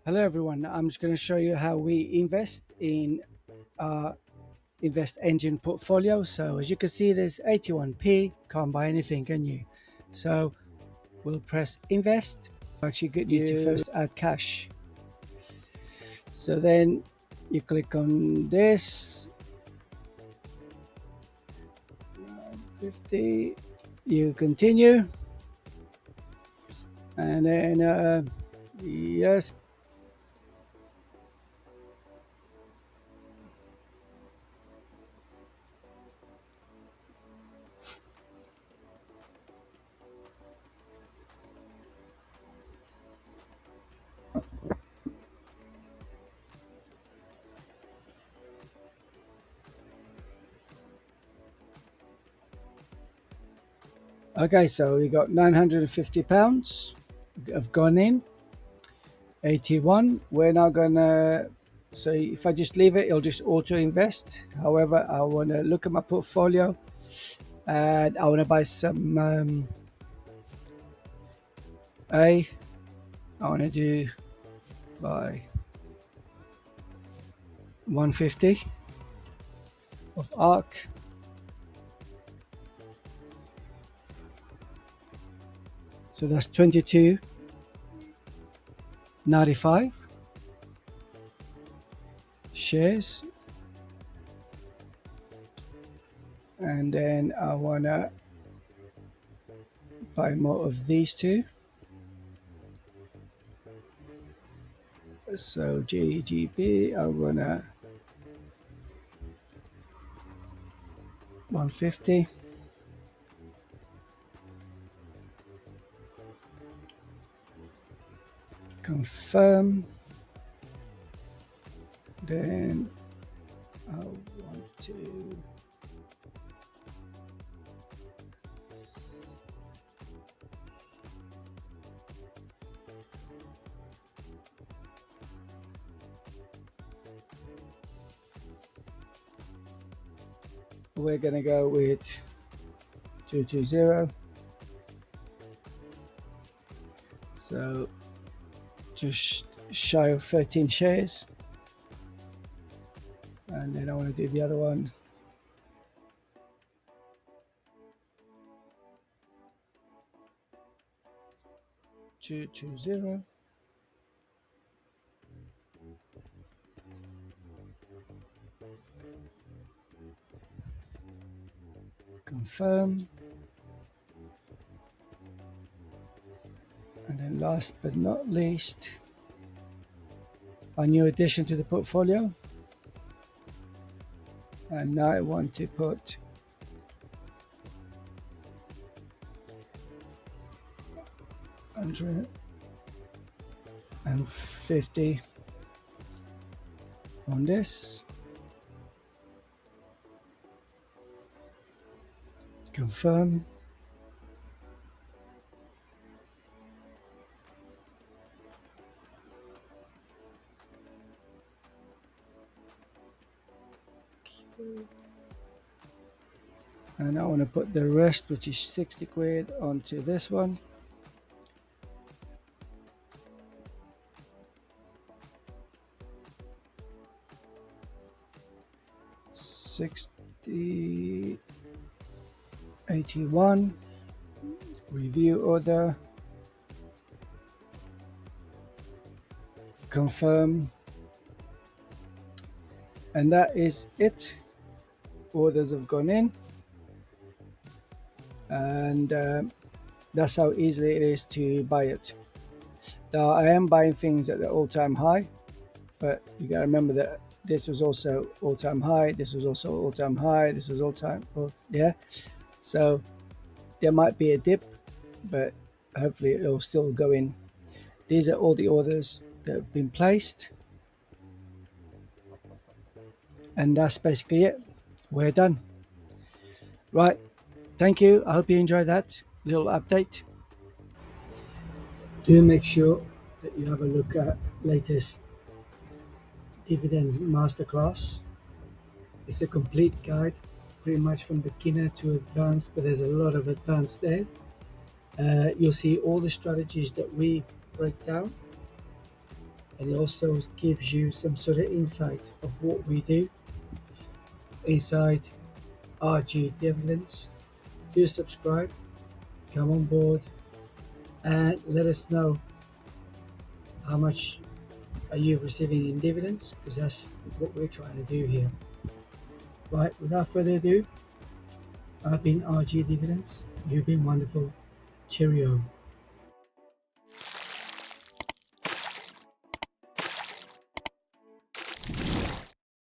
Hello everyone, I'm just going to show you how we invest in our InvestEngine portfolio. So as you can see, there's 81p, can't buy anything, can you? So we'll press invest. Actually you need to first add cash. So then you click on this, 50, you continue, and then yes. Okay, so we got £950 have gone in. 81. We're now gonna, so if I just leave it, it'll just auto invest. However, I want to look at my portfolio and I want to buy some I want to do buy 150 of ARK. So that's 22.95 shares. And then I want to buy more of these two. So GGB, I want to 150. Confirm. Then I want to we're gonna go with 220. So just shy of 13 shares. And then I want to do the other one. Two two zero. Confirm. And then last but not least, a new addition to the portfolio. And now I want to put £150 on this. Confirm. And I want to put the rest, which is 60 quid, onto this one. $60.81. Review order. Confirm. And that is it. Orders have gone in. And that's how easily it is to buy it. Now I am buying things at the all-time high, but you gotta remember that this was also all-time high, this was also all-time high, this is all-time both, yeah. So there might be a dip, but hopefully it'll still go in. These are all the orders that have been placed, and that's basically it. We're done. Right, thank you. I hope you enjoyed that little update. Do make sure that you have a look at latest Dividends Masterclass. It's a complete guide, pretty much from beginner to advanced, but there's a lot of advanced there. You'll see all the strategies that we break down, and it also gives you some sort of insight of what we do inside RG Dividends. Do subscribe, come on board, and let us know how much are you receiving in dividends, because that's what we're trying to do here. Right, without further ado, I've been RG Dividends. You've been wonderful. Cheerio.